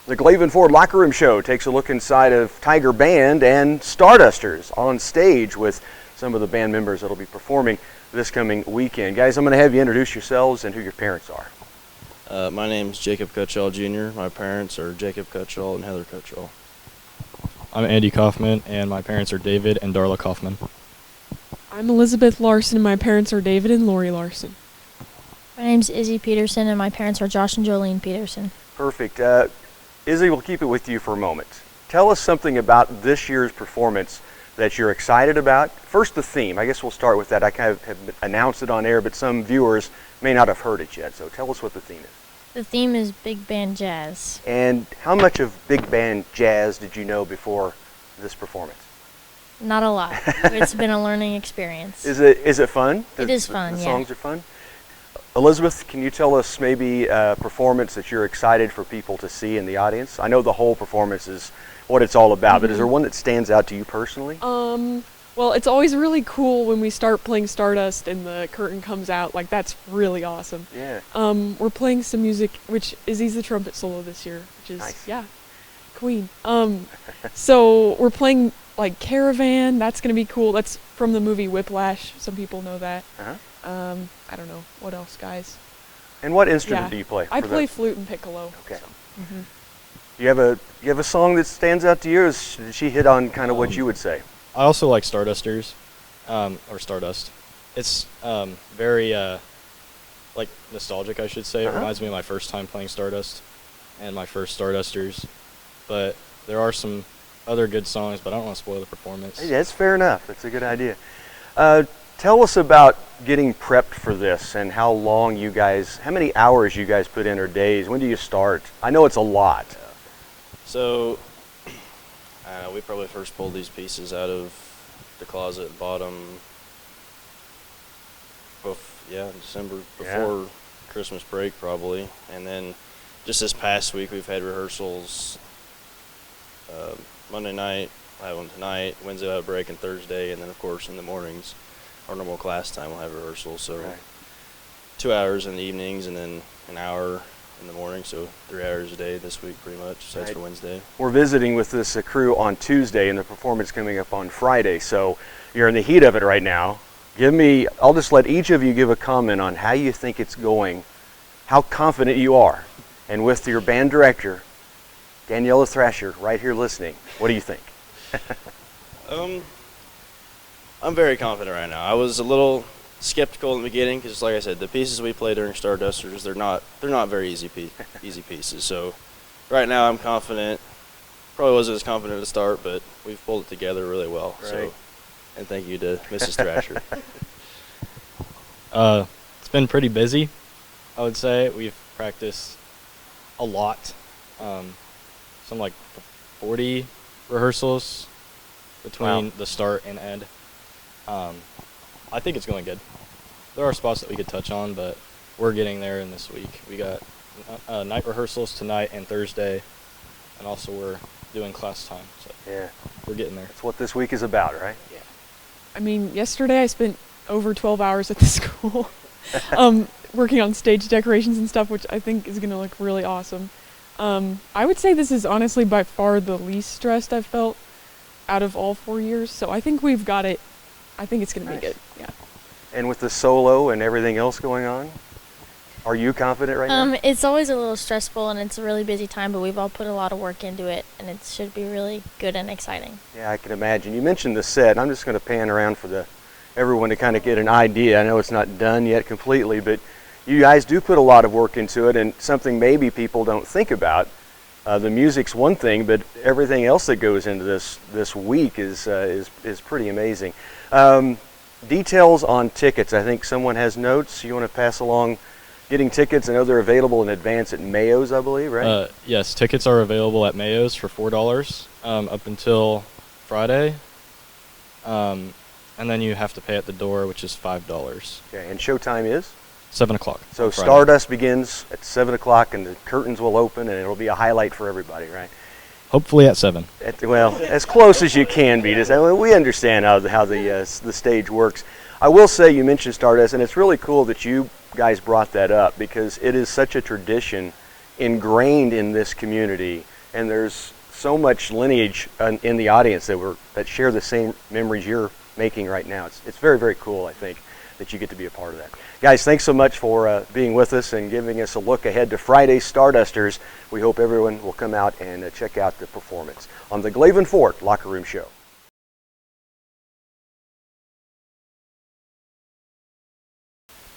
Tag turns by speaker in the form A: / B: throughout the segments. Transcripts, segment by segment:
A: The Glavan Ford Locker Room Show takes a look inside of Tiger Band and Stardusters on stage with some of the band members that will be performing this coming weekend. Guys, I'm going to have you introduce yourselves and who your parents are.
B: My name's Jacob Cutshall Jr. My parents are Jacob Cutshall and Heather Cutshall.
C: I'm Andy Kaufman, and my parents are David and Darla Kaufman.
D: I'm Elizabeth Larson, and my parents are David and Lori Larson.
E: My name's Izzy Peterson, and my parents are Josh and Jolene Peterson.
A: Perfect. Izzy, we'll keep it with you for a moment. Tell us something about this year's performance that you're excited about. First, the theme. I guess we'll start with that. I kind of have announced it on air, but some viewers may not have heard it yet. So tell us what the theme is.
E: The theme is Big Band Jazz.
A: And how much of Big Band Jazz did you know before this performance?
E: Not a lot. It's been a learning experience.
A: Is it fun?
E: It is fun,
A: The
E: yeah.
A: songs are fun? Elizabeth, can you tell us maybe a performance that you're excited for people to see in the audience? I know the whole performance is what it's all about, but is there one that stands out to you personally?
D: Well, it's always really cool when we start playing Stardust and the curtain comes out. Like, that's really awesome.
A: Yeah.
D: We're playing some music, which Izzy's the trumpet solo this year, which is,
A: Nice.
D: yeah, Queen. So we're playing, like, Caravan. That's going to be cool. That's from the movie Whiplash. Some people know that.
A: Uh-huh.
D: I don't know. What else, guys?
A: And what instrument
D: Yeah.
A: do you play?
D: I
A: for
D: play
A: that?
D: flute and piccolo.
A: Okay.
D: So.
A: You have a song that stands out to you? Or did she hit on kind of what you would say?
C: I also like Stardusters, or Stardust. It's very like nostalgic, I should say. It
A: Uh-huh.
C: reminds me of my first time playing Stardust and my first Stardusters. But there are some other good songs, but I don't want to spoil the performance.
A: Hey, that's fair enough. That's a good idea. Tell us about getting prepped for this and how many hours you guys put in, or days. When do you start? I know it's a lot.
B: So, we probably first pulled these pieces out of the closet bottom, December, before Christmas break probably. And then just this past week we've had rehearsals Monday night, I have one tonight, Wednesday I have a break, and Thursday, and then of course in the mornings, our normal class time, we'll have rehearsals. So 2 hours in the evenings and then an hour in the morning, so 3 hours a day this week pretty much, so that's for Wednesday.
A: We're visiting with this crew on Tuesday and the performance coming up on Friday, so you're in the heat of it right now. I'll just let each of you give a comment on how you think it's going, how confident you are, and with your band director, Daniela Thrasher, right here listening, what do you think?
B: I'm very confident right now. I was a little skeptical in the beginning because, like I said, the pieces we play during Stardusters, they're not very easy pieces. So right now I'm confident. Probably wasn't as confident at the start, but we've pulled it together really well.
A: Right.
B: So, and thank you to Mrs. Thrasher.
C: It's been pretty busy, I would say. We've practiced a lot. Some like 40 rehearsals between the start and end. I think it's going good. There are spots that we could touch on, but we're getting there in this week. We got night rehearsals tonight and Thursday, and also we're doing class time. So
A: Yeah,
C: we're getting there.
A: that's what this week is about, right?
C: Yeah.
D: I mean, yesterday I spent over 12 hours at the school working on stage decorations and stuff, which I think is going to look really awesome. I would say this is honestly by far the least stressed I've felt out of all 4 years, so I think we've got it. I think it's going to be good. Yeah.
A: And with the solo and everything else going on, are you confident right now?
E: It's always a little stressful, and it's a really busy time, but we've all put a lot of work into it, and it should be really good and exciting.
A: Yeah, I can imagine. You mentioned the set. I'm just going to pan around for everyone to kind of get an idea. I know it's not done yet completely, but you guys do put a lot of work into it, and something maybe people don't think about. The music's one thing, but everything else that goes into this week is pretty amazing. Details on tickets. I think someone has notes. You want to pass along getting tickets? I know they're available in advance at Mayo's, I believe, right?
C: Yes, tickets are available at Mayo's for $4 up until Friday. And then you have to pay at the door, which is $5.
A: Okay, and showtime is?
C: 7 o'clock.
A: So
C: on Friday.
A: Stardust begins at 7 o'clock, and the curtains will open, and it'll be a highlight for everybody, right?
C: Hopefully at 7.
A: Well, as close as you can be. We understand how the stage works. I will say, you mentioned Stardust, and it's really cool that you guys brought that up, because it is such a tradition ingrained in this community and there's so much lineage in the audience that share the same memories you're making right now. It's very, very cool, I think, that you get to be a part of that. Guys, thanks so much for being with us and giving us a look ahead to Friday's Stardusters. We hope everyone will come out and check out the performance on the Glavan Ford Locker Room Show.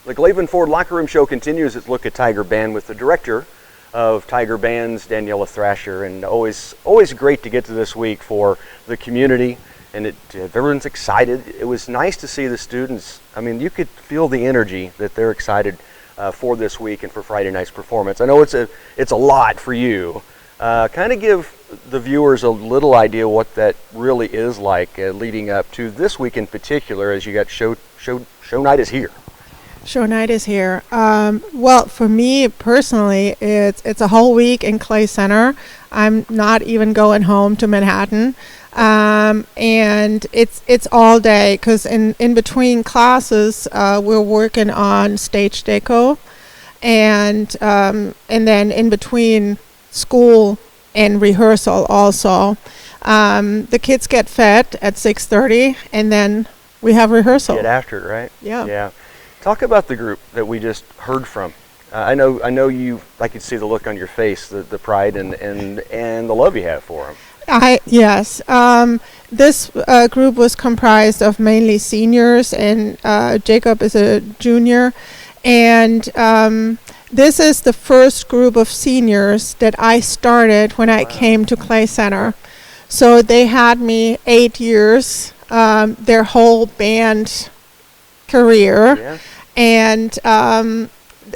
A: The Glavan Ford Locker Room Show continues its look at Tiger Band with the director of Tiger Bands, Daniela Thrasher, and always great to get to this week for the community, and everyone's excited. It was nice to see the students. I mean, you could feel the energy that they're excited for this week and for Friday night's performance. I know it's a lot for you. Kind of give the viewers a little idea what that really is like leading up to this week in particular, as you got show night is here.
F: Show night is here. Well, for me personally, it's a whole week in Clay Center. I'm not even going home to Manhattan, and it's all day because in between classes we're working on stage deco, and then in between school and rehearsal also. The kids get fed at 6:30, and then we have rehearsal.
A: Get after it, right?
F: Yeah.
A: Yeah. Talk about the group that we just heard from. I know you. I could see the look on your face, the pride and the love you have for them.
F: Yes. This group was comprised of mainly seniors, and Jacob is a junior. And this is the first group of seniors that I started when I came to Clay Center. So they had me 8 years, their whole band career.
A: Yeah.
F: And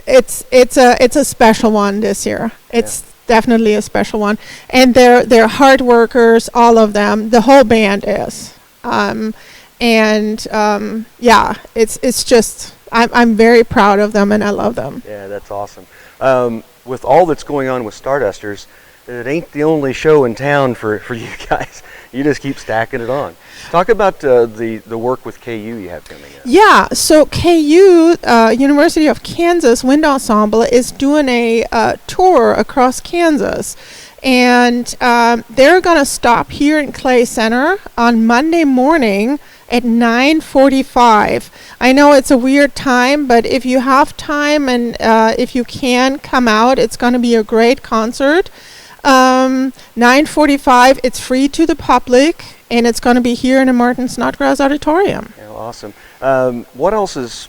F: it's a special one this year. It's definitely a special one, and they're hard workers, all of them. The whole band is, it's just I'm very proud of them, and I love them.
A: Yeah, that's awesome. With all that's going on with Stardusters, it ain't the only show in town for you guys. You just keep stacking it on. Talk about the work with KU you have coming up.
F: Yeah, so KU, University of Kansas Wind Ensemble, is doing a tour across Kansas. And they're going to stop here in Clay Center on Monday morning at 9:45. I know it's a weird time, but if you have time and if you can come out, it's going to be a great concert. 9:45, it's free to the public, and it's going to be here in the Martin Snodgrass Auditorium.
A: Yeah, awesome. What else is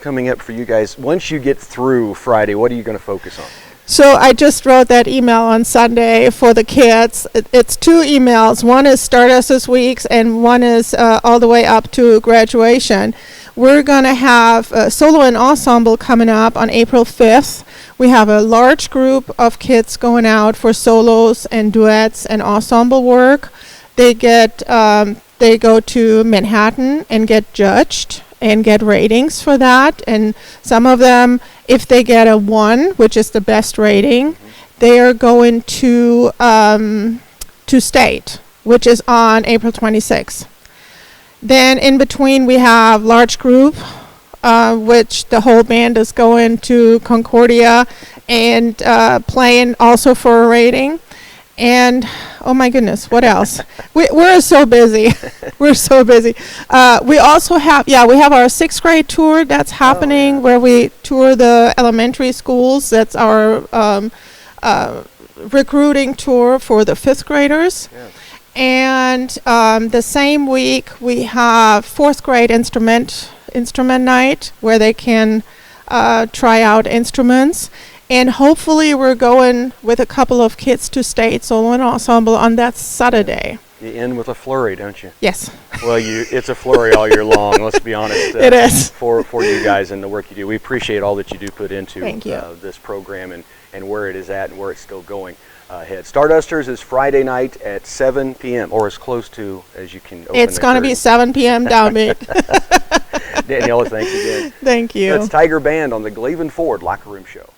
A: coming up for you guys? Once you get through Friday, what are you going to focus on?
F: So I just wrote that email on Sunday for the kids. It's 2 emails. One is Stardust this week's, and one is all the way up to graduation. We're going to have a solo and ensemble coming up on April 5th. We have a large group of kids going out for solos and duets and ensemble work. They go to Manhattan and get judged and get ratings for that. And some of them, if they get a 1, which is the best rating, they are going to state, which is on April 26th. Then in between we have large group, which the whole band is going to Concordia and playing also for a rating. And oh my goodness, what else? We're so busy. We're so busy. We also have we have our 6th grade tour that's happening, where we tour the elementary schools. That's our recruiting tour for the 5th graders. Yeah. And the same week we have 4th grade instrument night, where they can try out instruments. And hopefully we're going with a couple of kids to state solo and ensemble on that Saturday.
A: You end with a flurry, don't you?
F: Yes.
A: Well, it's a flurry all year long, let's be honest.
F: It is.
A: For you guys and the work you do. We appreciate all that you do put into this program and where it is at and where it's still going ahead. Stardusters is Friday night at 7 p.m. or as close to as you can open.
F: It's going to be 7 p.m. downbeat.
A: Daniela, thanks again.
F: Thank you.
A: That's Tiger Band on the Glavan Ford Locker Room Show.